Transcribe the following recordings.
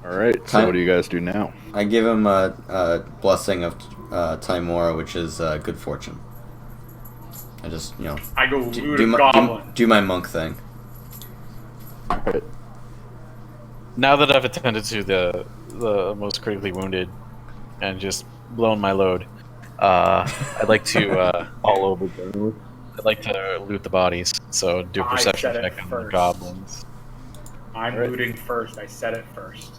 All right. So what do you guys do now? I give him a blessing of Timora, which is good fortune. I just I go do, loot do a my goblin. do my monk thing. All right. Now that I've attended to the most critically wounded and just blown my load, I'd like to all over the. I'd like to loot the bodies. So do a I perception said it check on the first. goblins. I'm All right. looting first. I said it first.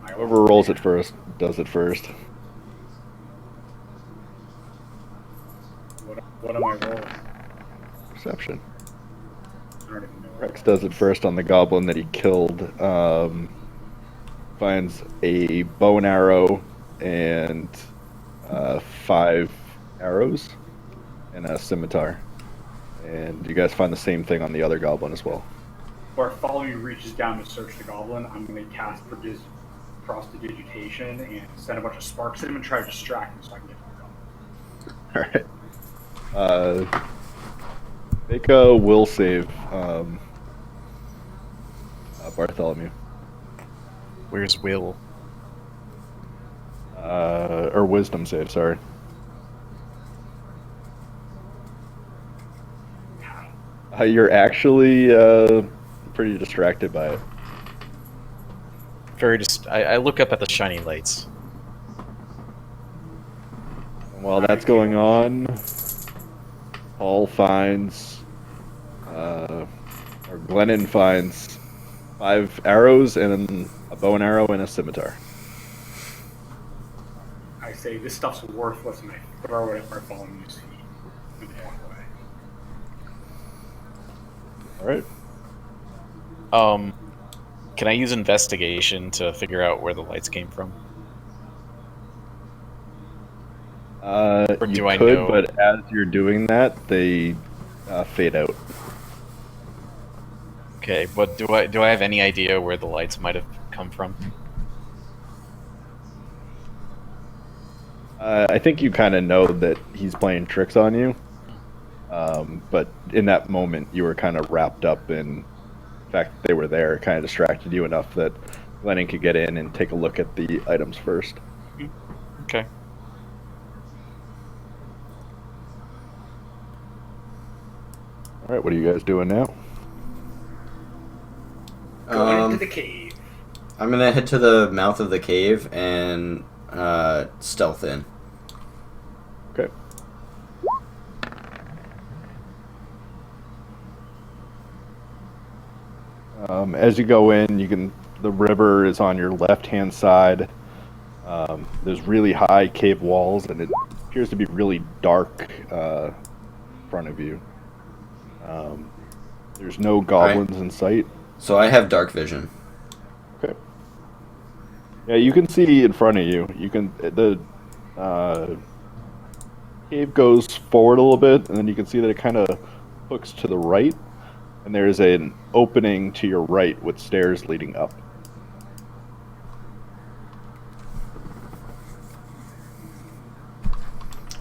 I Whoever want rolls it man. first does it first. What am I rolling? Perception. I don't even know. Rex does it first on the goblin that he killed. Finds a bow and arrow and 5 arrows and a scimitar. And you guys find the same thing on the other goblin as well. Bartholomew reaches down to search the goblin. I'm going to cast Prestidigitation and send a bunch of sparks at him and try to distract him so I can get to the goblin. All right. Make a will save, Bartholomew. Where's Will? Or wisdom save, sorry. You're actually pretty distracted by it. I look up at the shiny lights. And while that's going on, Paul finds, or Glennon finds 5 arrows and a bow and arrow and a scimitar. I say, this stuff's worthless, and I throw it at Bartholomew's feet and walk away. All right. Can I use investigation to figure out where the lights came from? Or You do I could, know? but as you're doing that, they fade out. Okay, but do I have any idea where the lights might have come from? I think you kind of know that he's playing tricks on you. But in that moment, you were kind of wrapped up in the fact that they were there. It kind of distracted you enough that Glennon could get in and take a look at the items first. Okay. All right, what are you guys doing now? Going into the cave. I'm gonna head to the mouth of the cave and stealth in. Okay. As you go in, the river is on your left-hand side. There's really high cave walls, and it appears to be really dark in front of you. There's no goblins in sight. So I have dark vision. Okay. Yeah, you can see in front of you. The cave goes forward a little bit, and then you can see that it kind of hooks to the right, and there's an opening to your right with stairs leading up.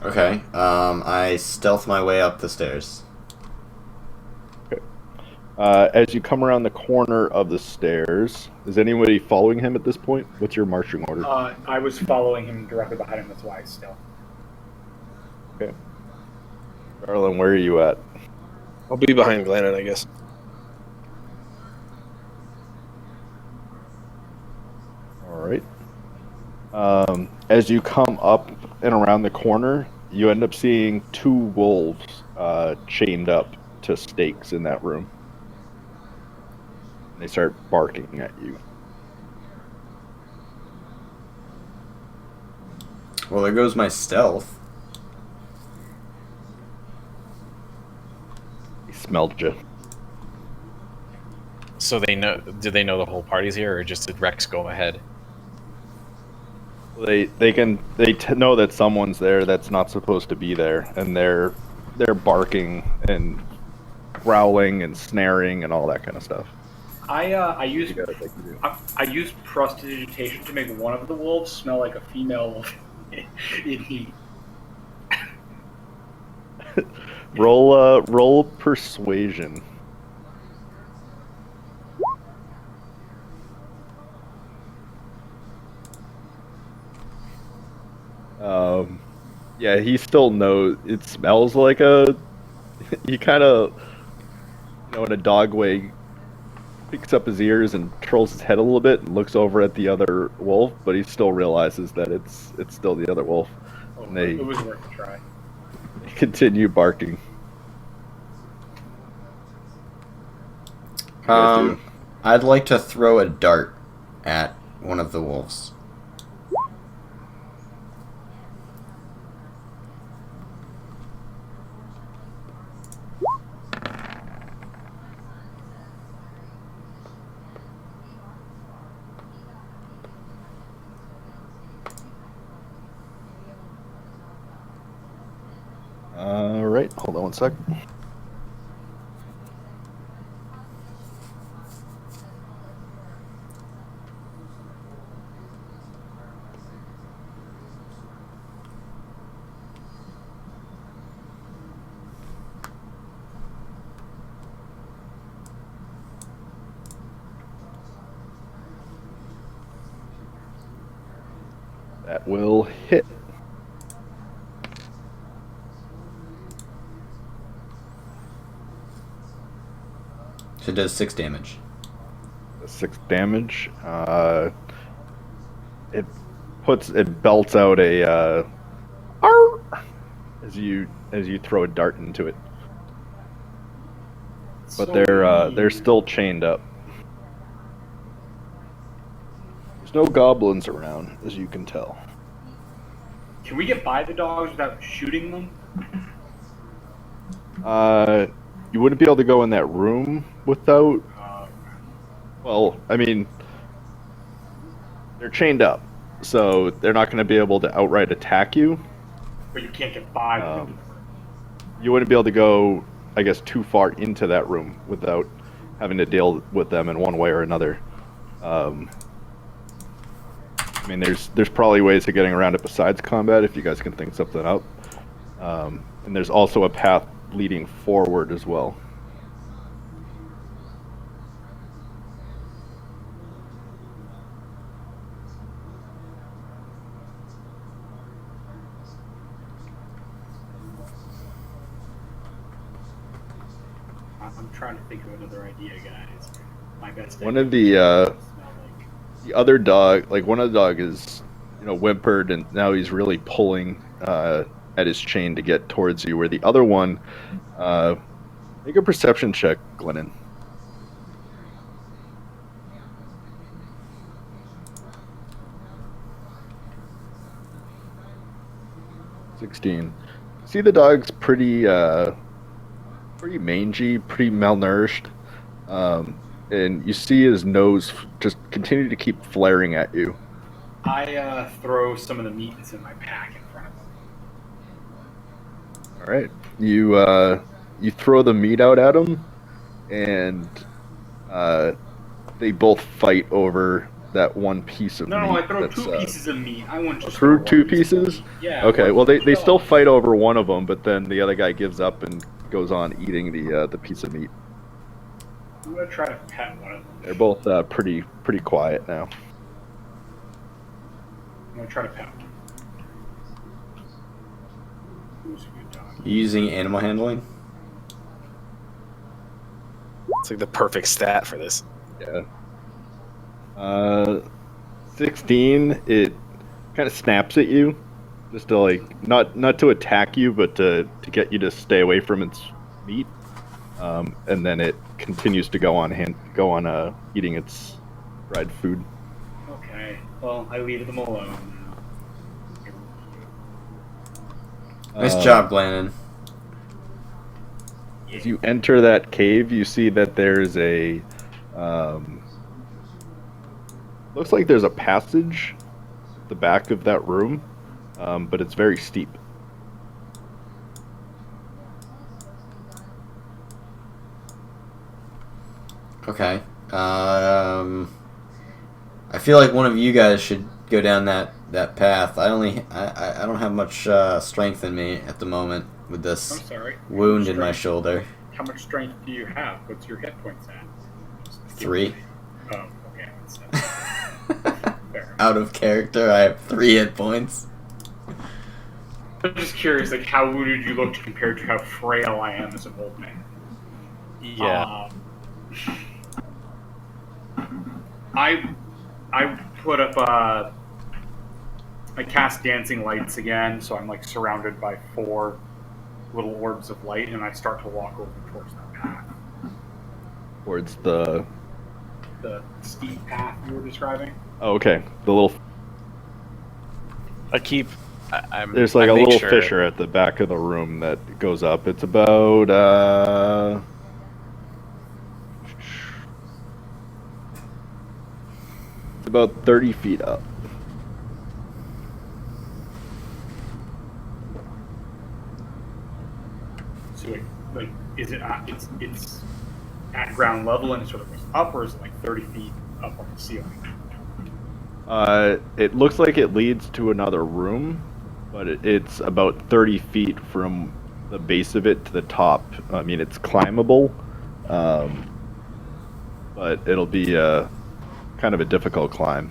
Okay. I stealth my way up the stairs. Okay. As you come around the corner of the stairs, is anybody following him at this point? What's your marching order? I was following him directly behind him. That's why I still. Okay. Garland, where are you at? I'll be behind Glennon, I guess. All right. As you come up and around the corner, you end up seeing 2 wolves chained up to stakes in that room. They start barking at you. Well, there goes my stealth. They smelled you. So they know? Do they know the whole party's here, or just did Rex go ahead? They know that someone's there that's not supposed to be there, and they're barking and growling and snaring and all that kind of stuff. I use You guys like to do. I use prestidigitation to make one of the wolves smell like a female wolf in heat. Roll persuasion. Yeah, he still knows. It smells like a. He kind of, in a dog way, picks up his ears and twirls his head a little bit and looks over at the other wolf, but he still realizes that it's still the other wolf. Oh, And they it was worth a try. continue barking. You guys do? I'd like to throw a dart at one of the wolves. All right, hold on one sec. That will hit. So it does 6 damage. 6 damage. It belts out a "Arr!" as you throw a dart into it. But they're still chained up. There's no goblins around, as you can tell. Can we get by the dogs without shooting them? You wouldn't be able to go in that room without. Well, I mean, they're chained up, so they're not going to be able to outright attack you. But you can't get by them. You wouldn't be able to go, I guess, too far into that room without having to deal with them in one way or another. I mean, there's probably ways of getting around it besides combat if you guys can think something up. And there's also a path leading forward as well. I'm trying to think of another idea, guys. My best One idea of the smell the other dog, like one of the dog is, whimpered, and now he's really pulling at his chain to get towards you. Where the other one, make a perception check, Glennon. "16. See, the dog's pretty mangy, pretty malnourished, and you see his nose just continue to keep flaring at you. I throw some of the meat that's in my pack in front of him. All right, you throw the meat out at him, and they both fight over that one piece of meat. No, I throw that's, 2 pieces of meat. I want to just through throw 2 one piece of pieces. meat. Yeah. Okay, well they still fight over one of them, but then the other guy gives up and goes on eating the piece of meat. I'm gonna try to pet one of them. They're both pretty quiet now. I'm gonna try to pet one. Who's a good dog? You using animal handling? It's like the perfect stat for this. Yeah. 16. It kind of snaps at you, just to not to attack you, but to get you to stay away from its meat. And then it continues to go on eating its fried food. Okay. Well, I leave them alone now. Nice job, Glennon. As you enter that cave, you see that there's a looks like there's a passage at the back of that room, but it's very steep. Okay. I feel like one of you guys should go down that path. I don't have much strength in me at the moment with I'm this sorry. wound in my shoulder. How much strength do you have? What's your hit points at? 3. Oh, okay. Fair. Out of character, I have 3 hit points. was just curious, like how wounded you looked compared to how frail I am as an old man. Yeah. I put up I cast dancing lights again, so I'm like surrounded by 4 little orbs of light, and I start to walk over towards that path. Towards the... The steep path you were describing. Oh, okay. The little... There's like I a make little sure- fissure at the back of the room that goes up. It's about it's about 30 feet up. So like is it it's at ground level and it sort of goes up, or is it like 30 feet up on the ceiling? It looks like it leads to another room, but it's about 30 feet from the base of it to the top. I mean, it's climbable, but it'll be kind of a difficult climb.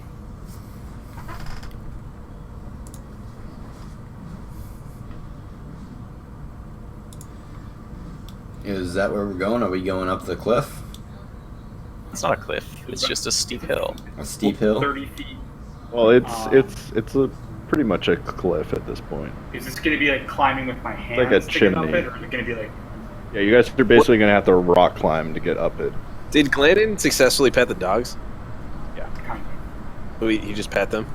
Is that where we're going? Are we going up the cliff? It's not a cliff. It's just a steep hill. A steep hill? 30 feet. Well, it's a pretty much a cliff at this point. Is this going to be like climbing with my hands like a to get up chimney. it, or is it going to be like... Yeah, you guys are basically gonna have to rock climb to get up it. Did Glennon successfully pet the dogs? kind of... Or he just pet them?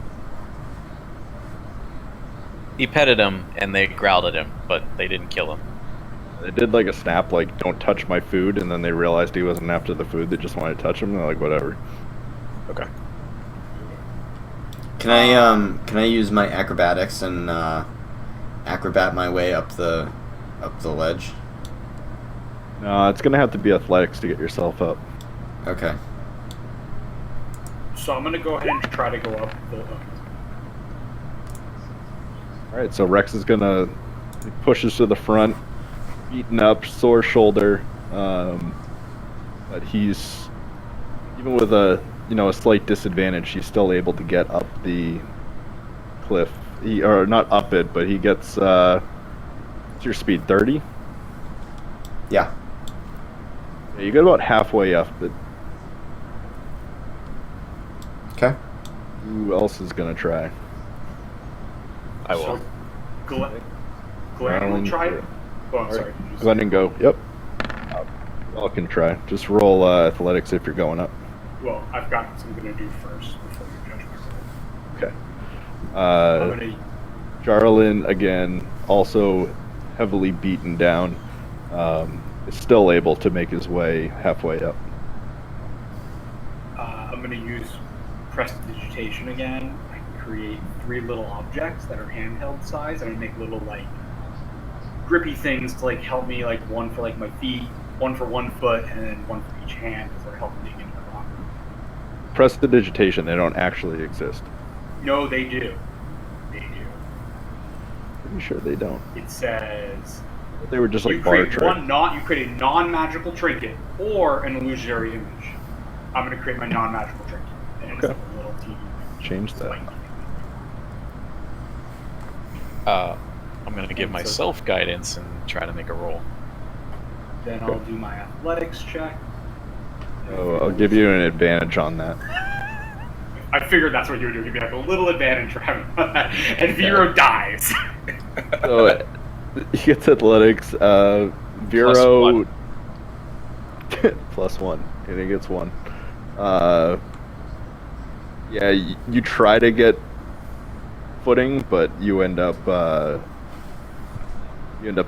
He petted him, and they growled at him, but they didn't kill him. They did like a snap, like "Don't touch my food," and then they realized he wasn't after the food. They just wanted to touch him. They're like, "Whatever." Okay. Can I use my acrobatics and acrobat my way up the ledge? No, it's gonna have to be athletics to get yourself up. Okay. So I'm going to go ahead and try to go up the... All right, so Rex is gonna he pushes to the front, beaten up, sore shoulder, but he's even with a slight disadvantage, he's still able to get up the cliff. Or not up it, but he gets. What's your speed? 30. Yeah. Yeah, you get about halfway up it. Okay. Who else is gonna try? I will. So, Glenn will try it? Oh, I'm sorry. Glenn and go. Yep. All can try. Just roll athletics if you're going up. Well, I've got something to do first before you judge my roll. Okay. I'm going to... Jarlin, again, also heavily beaten down, is still able to make his way halfway up. I'm going to use prestidigitation again. I can create 3 little objects that are handheld size, and I make little like grippy things to like help me, like one for like my feet, one for 1 foot, and then one for each hand as they're helping dig into the rock. Prestidigitation, they don't actually exist. No, they do. They do. Pretty sure they don't. It says They were just like you bar create tricks. you create a non-magical trinket or an illusionary image. I'm going to create my non-magical trinket. And it's Okay. like a little TV. Change that. I'm going to give myself guidance and try to make a roll. Then I'll do my athletics check. Oh, I'll give you an advantage on that. I figured that's what you were doing. Give me like a little advantage for having and Vero dies. So he gets athletics. Vero plus 1, and he gets 1. Yeah, you try to get footing, but you end up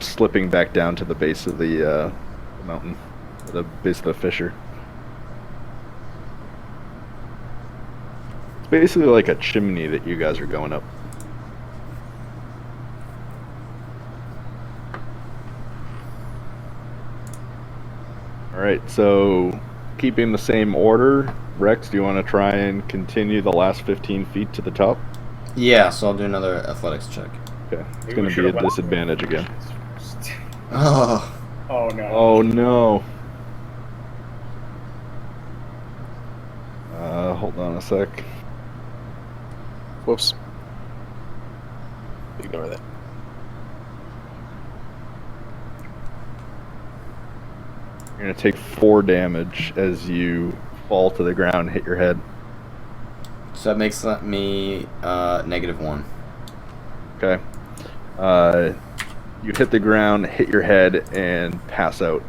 slipping back down to the base of the mountain, the base of the fissure. It's basically like a chimney that you guys are going up. Alright, so keeping the same order, Rex, do you want to try and continue the last 15 feet to the top? Yeah, so I'll do another athletics check. Okay, it's Maybe going we to should be a have went disadvantage again. first. Oh. Oh no. Oh no. Hold on a sec. Whoops. Ignore that. You're going to take 4 damage as you fall to the ground and hit your head. So that makes me -1. Okay. You hit the ground, hit your head, and pass out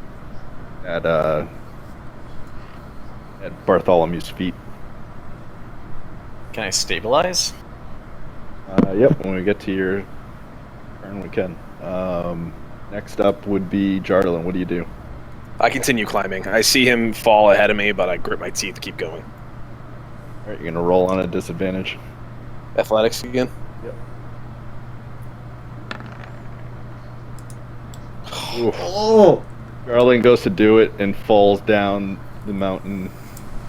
at Bartholomew's feet. Can I stabilize? Yep, when we get to your turn, we can. Next up would be Jarlin. What do you do? I continue climbing. I see him fall ahead of me, but I grit my teeth to keep going. All right, you're going to roll on a disadvantage. Athletics again? Yep. Oh! Jarlin goes to do it and falls down the mountain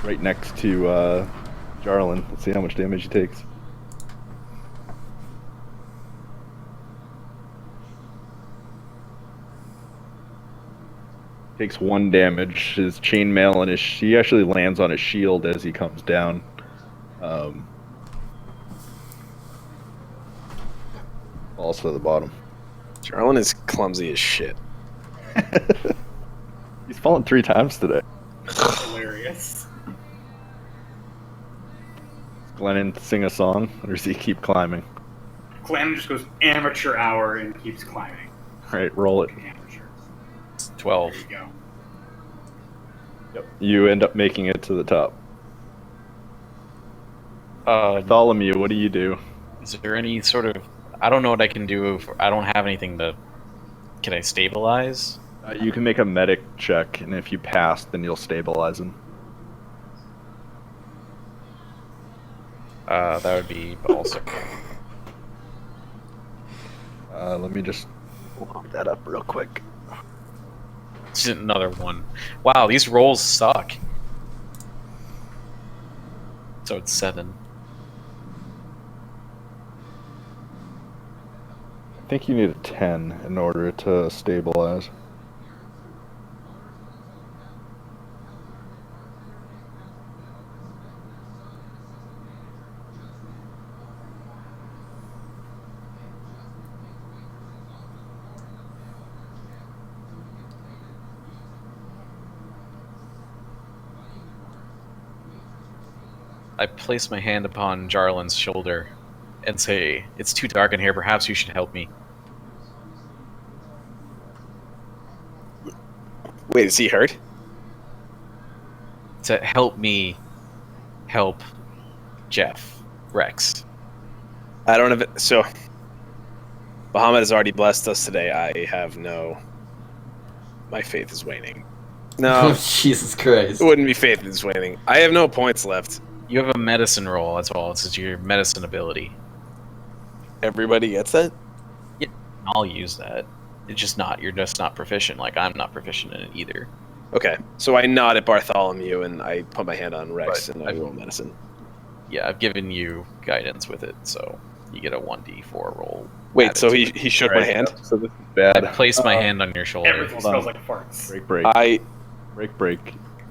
right next to Jarlin. Let's see how much damage he takes. Takes 1 damage. His chainmail and he actually lands on his shield as he comes down. Falls to the bottom. Jarlin is clumsy as shit. He's fallen 3 times today. Hilarious. Glennon sing a song, or does he keep climbing? Glenn just goes amateur hour and keeps climbing. All right, roll it. Amateurs. 12. There you go. Yep. You end up making it to the top. Bartholomew, what do you do? Is there any sort of... I don't know what I can do. I don't have anything to... Can I stabilize? You can make a medic check, and if you pass, then you'll stabilize him. That would be also... Let me just look that up real quick. Just another one. Wow, these rolls suck. So it's 7. I think you need a 10 in order to stabilize. I place my hand upon Jarlin's shoulder and say, "It's too dark in here. Perhaps you should help me." Wait, is he hurt? To help me help Jeff, Rex. I don't have it. So, Bahamut has already blessed us today. I have no... My faith is waning. No, Jesus Christ. it wouldn't be faith is waning. I have no points left. You have a medicine roll, that's all. It's your medicine ability. Everybody gets that? Yeah, I'll use that. It's just not, you're just not proficient, like I'm not proficient in it either. Okay, so I nod at Bartholomew and I put my hand on Rex But and I roll medicine. Yeah, I've given you guidance with it, so you get a 1d4 roll. Wait, added so to he it. shook my hand? So this is bad. I placed my hand on your shoulder. Everything Hold on. smells like farts. Break, break. I... Break, break.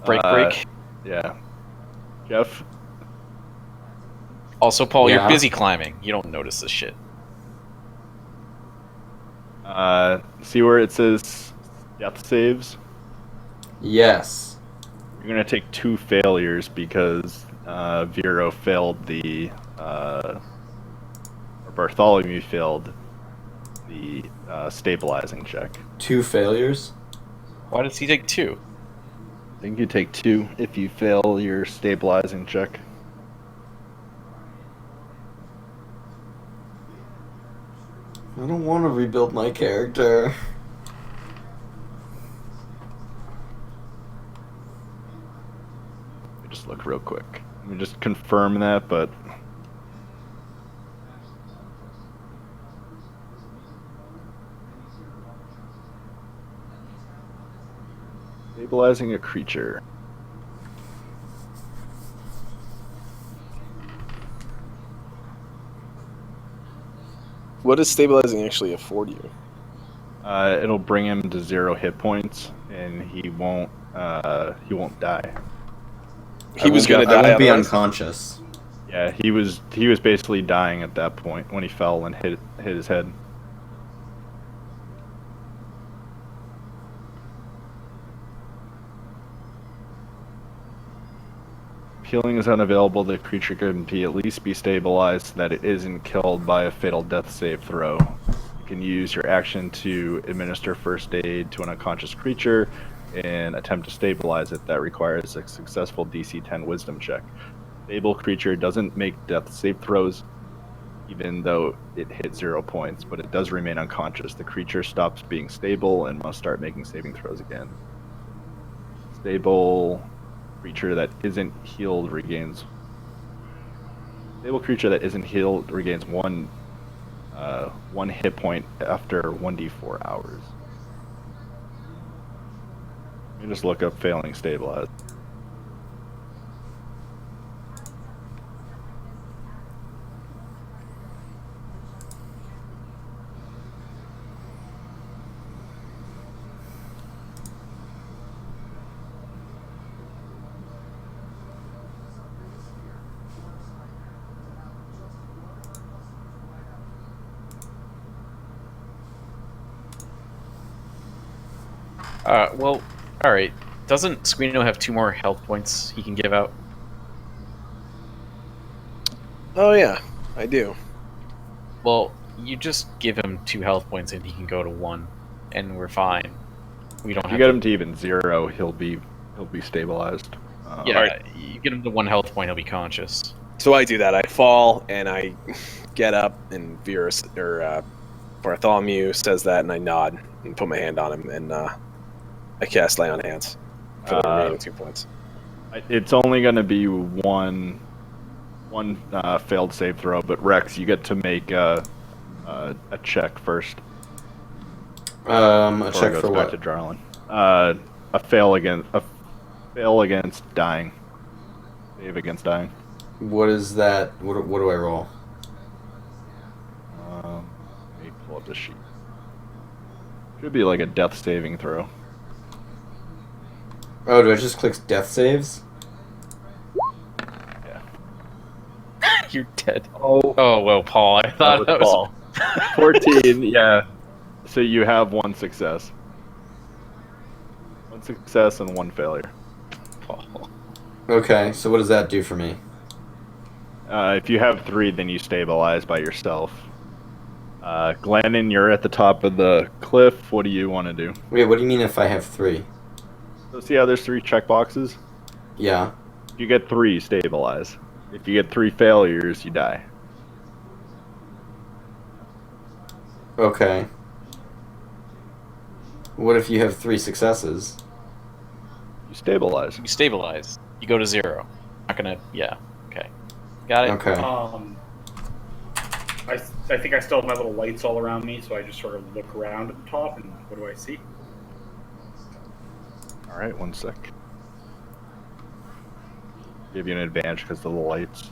Break. Yeah. Jeff? Also, Paul, Yeah. you're busy climbing. You don't notice this shit. See where it says death saves? Yes. You're going to take 2 failures because Vero failed the... or Bartholomew failed the stabilizing check. 2 failures? Why does he take 2? I think you take 2 if you fail your stabilizing check. I don't want to rebuild my character. Let me just look real quick. Let me just confirm that, but... Stabilizing a creature. What does stabilizing actually afford you? It'll bring him to 0 hit points, and he won't die. He was going to I die won't be otherwise? unconscious. Yeah, he was basically dying at that point when he fell and hit his head. healing is unavailable, the creature can at least be stabilized so that it isn't killed by a fatal death save throw. You can use your action to administer first aid to an unconscious creature and attempt to stabilize it. That requires a successful DC 10 Wisdom check. Stable creature doesn't make death save throws, even though it hit 0 points, but it does remain unconscious. The creature stops being stable and must start making saving throws again. Stable creature that isn't healed regains one hit point after 1d4 hours. Let me just look up failing stabilize. Well, alright. Doesn't Squeeno have 2 more health points he can give out? Oh yeah, I do. Well, you just give him 2 health points and he can go to 1, and we're fine. We don't If have you get to... him to even 0, he'll be stabilized. Yeah, Alright. you get him to 1 health point, he'll be conscious. So I do that. I fall and I get up, and Bartholomew says that, and I nod and put my hand on him, and I cast Lay on Hands for the remaining 2 points. It's only going to be one failed save throw, but Rex, you get to make a check first. A Before check it goes for back what? to Jarlin. A fail against dying. Save against dying. What is that? What do I roll? Let me pull up the sheet. Should be like a death saving throw. Oh, do I just click death saves? Yeah. You're dead. Oh, Oh, well, Paul, I thought that was... Paul. 14, yeah. So you have 1 success. 1 success and 1 failure. Paul. Okay, so what does that do for me? If you have 3, then you stabilize by yourself. Glennon, you're at the top of the cliff. What do you want to do? Wait, what do you mean if I have 3? So see how there's 3 checkboxes? Yeah. If you get 3, you stabilize. If you get 3 failures, you die. Okay. What if you have 3 successes? You stabilize. You stabilize. You go to 0. Not gonna... Yeah. Okay. Got it? Okay. I think I still have my little lights all around me, so I just sort of look around at the top, and what do I see? All right, 1 sec. Give you an advantage because of the lights.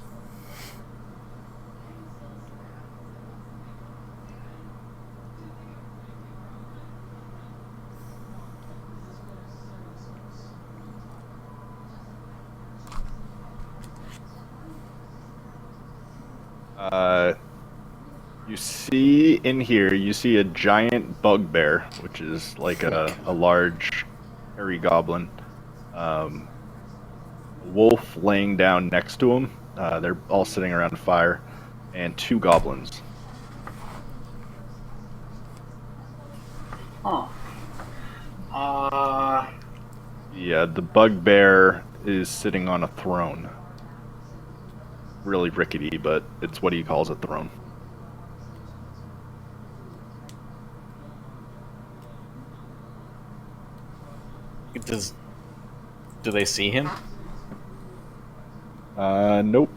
You see in here, you see a giant bugbear, which is like a large hairy goblin. A wolf laying down next to him. They're all sitting around a fire, and 2 goblins. Huh. Yeah, the bugbear is sitting on a throne. Really rickety, but it's what he calls a throne. Do they see him? Nope.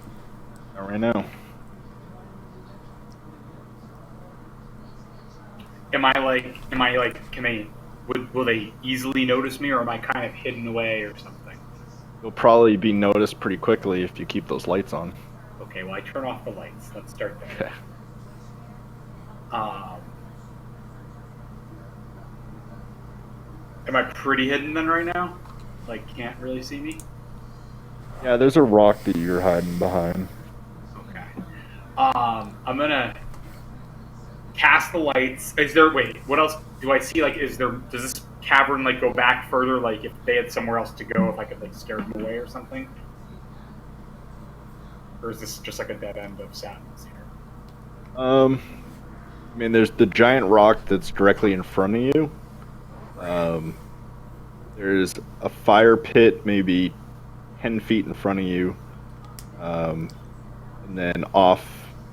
Not right now. Am I like, will they easily notice me, or am I kind of hidden away or something? You'll probably be noticed pretty quickly if you keep those lights on. Okay, well, I turn off the lights. Let's start there. Okay. Am I pretty hidden then right now? Like, can't really see me? Yeah, there's a rock that you're hiding behind. Okay. I'm gonna cast the lights. Wait, what else do I see? Like, does this cavern, like, go back further? Like, if they had somewhere else to go, if I could, like, scare them away or something? Or is this just like a dead end of sadness here? I mean, there's the giant rock that's directly in front of you. There's a fire pit maybe 10 feet in front of you. And then off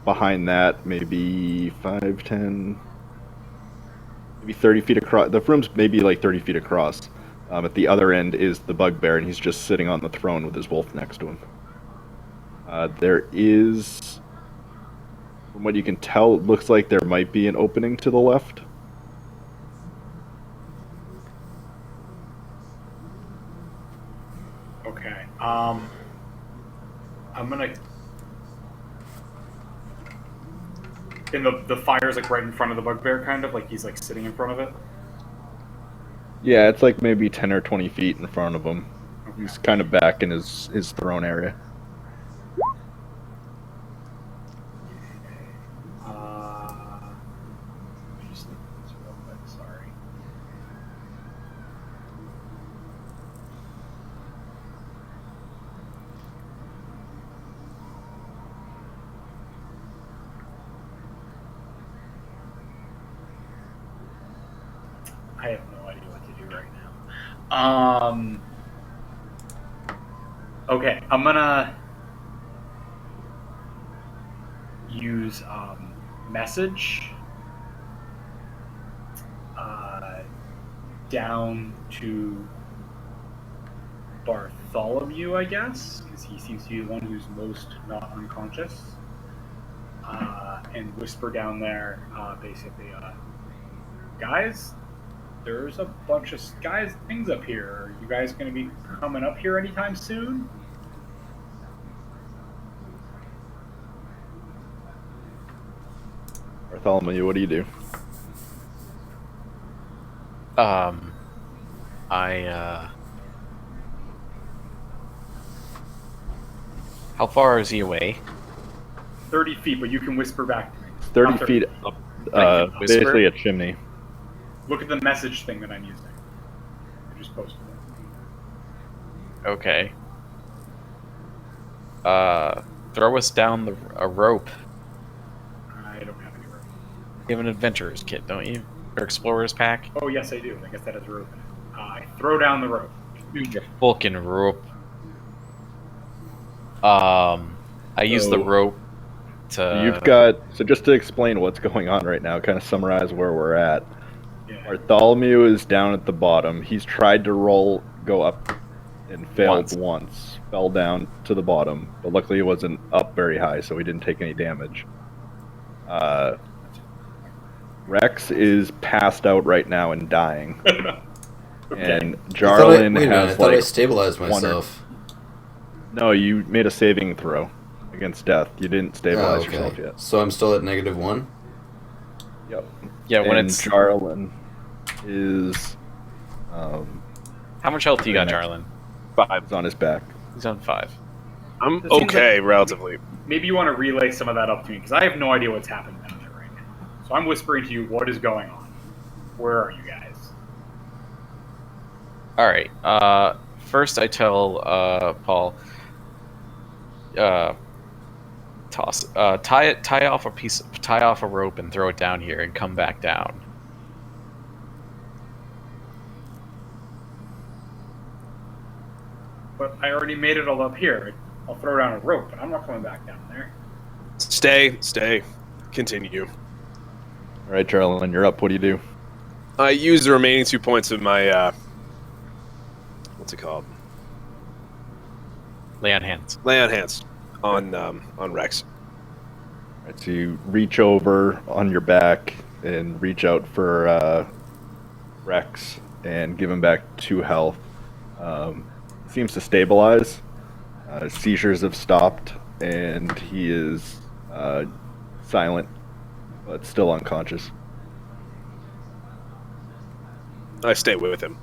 behind that, maybe 5, 10, maybe 30 feet across. The room's maybe like 30 feet across. At the other end is the bugbear, and he's just sitting on the throne with his wolf next to him. There is, from what you can tell, it looks like there might be an opening to the left. Okay. I'm gonna. And the fire's like right in front of the bugbear, kind of like he's like sitting in front of it. Yeah, it's like maybe 10 or 20 feet in front of him. Okay. He's kind of back in his throne area. Let me just look at this real quick. Sorry. I have no idea what to do right now. Okay, I'm gonna use message down to Bartholomew, I guess, because he seems to be the one who's most not unconscious, and whisper down there, basically, guys, there's a bunch of things up here. Are you guys going to be coming up here anytime soon? Bartholomew, what do you do? How far is he away? 30 feet, but you can whisper back to me. It's 30 Not feet up, basically a chimney. Look at the message thing that I'm using. I just posted it. Okay. Throw us down a rope. I don't have any rope. You have an adventurer's kit, don't you? Or explorer's pack? Oh, yes, I do. I guess that has a rope in it. I throw down the rope. Use your fucking rope. I use the rope to... You've got, so just to explain what's going on right now, kind of summarize where we're at. Yeah. Bartholomew is down at the bottom. He's tried to go up and failed once. Fell down to the bottom, but luckily it wasn't up very high, so he didn't take any damage. Rex is passed out right now and dying. And Jarlin I thought I stabilized myself. No, you made a saving throw against death. You didn't stabilize yourself yet. So I'm still at -1? Yep. Yeah, when and it's... Jarlin is... How much health do you got, Jarlin? 5. He's on his back. He's on 5. I'm It seems okay, like- relatively. Maybe you want to relay some of that up to me, because I have no idea what's happening down there right now. So I'm whispering to you, what is going on? Where are you guys? Alright, first I tell, Paul, tie off a rope and throw it down here and come back down. But I already made it all up here. I'll throw down a rope, but I'm not coming back down there. Stay. Continue. All right, Jarlin, you're up. What do you do? I use the remaining 2 points of my, what's it called? Lay on hands. Lay on hands on Rex. All right, so you reach over on your back and reach out for Rex and give him back 2 health. Seems to stabilize. Seizures have stopped, and he is silent, but still unconscious. I stay with him.